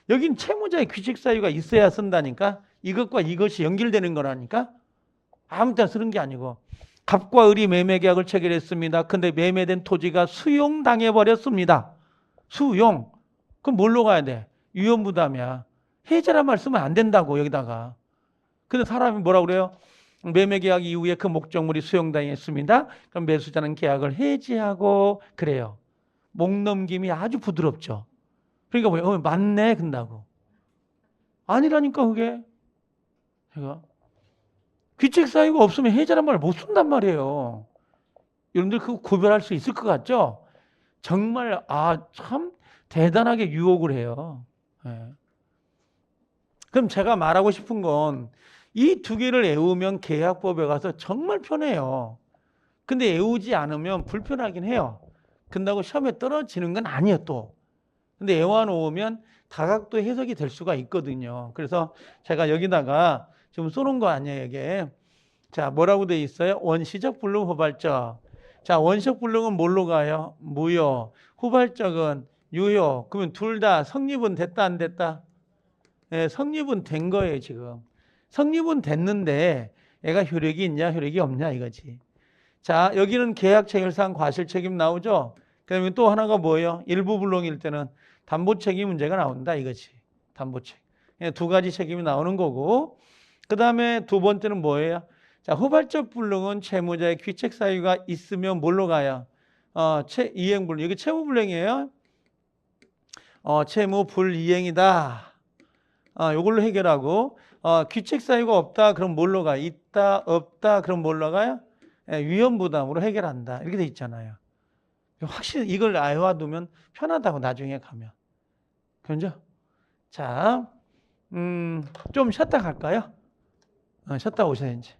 여긴 채무자의 귀책 사유가 있어야 쓴다니까. 이것과 이것이 연결되는 거라니까. 아무 때나 쓰는 게 아니고. 갑과 을이 매매 계약을 체결했습니다. 근데 매매된 토지가 수용당해 버렸습니다. 수용. 그럼 뭘로 가야 돼? 위험부담이야. 해제란 말 쓰면 안 된다고 여기다가. 근데 사람이 뭐라고 그래요? 매매 계약 이후에 그 목적물이 수용당했습니다. 그럼 매수자는 계약을 해지하고 그래요. 목 넘김이 아주 부드럽죠. 그러니까 뭐예요? 맞네 근다고. 아니라니까 그게. 제가 귀책 사유가 없으면 해제란 말 못 쓴단 말이에요. 여러분들 그거 구별할 수 있을 것 같죠? 정말 참 대단하게 유혹을 해요. 네. 그럼 제가 말하고 싶은 건 이 두 개를 외우면 계약법에 가서 정말 편해요. 근데 외우지 않으면 불편하긴 해요. 근다고 시험에 떨어지는 건 아니에요 또. 근데 외워놓으면 다각도 해석이 될 수가 있거든요. 그래서 제가 여기다가 지금 써놓은 거 아니에요 이게. 자 뭐라고 돼 있어요? 원시적 불능, 후발적. 자 원시적 불능은 뭘로 가요? 무효. 후발적은 유효. 그러면 둘 다 성립은 됐다 안 됐다? 네, 성립은 된 거예요 지금. 성립은 됐는데 얘가 효력이 있냐 효력이 없냐 이거지. 자 여기는 계약 체결상 과실 책임 나오죠. 그다음에 또 하나가 뭐예요? 일부 불능일 때는 담보 책임 문제가 나온다 이거지. 담보 책. 두 가지 책임이 나오는 거고. 그 다음에 두 번째는 뭐예요? 자, 후발적 불능은 채무자의 귀책 사유가 있으면 뭘로 가요? 이행불능. 이게 채무불능이에요. 채무불이행이다. 요걸로 해결하고, 귀책 사유가 없다. 그럼 뭘로 가요? 있다, 없다. 그럼 뭘로 가요? 위험부담으로 해결한다. 이렇게 돼 있잖아요. 확실히 이걸 알아두면 편하다고 나중에 가면. 그죠? 자, 좀 쉬었다 갈까요? 쉬었다 오셔야지.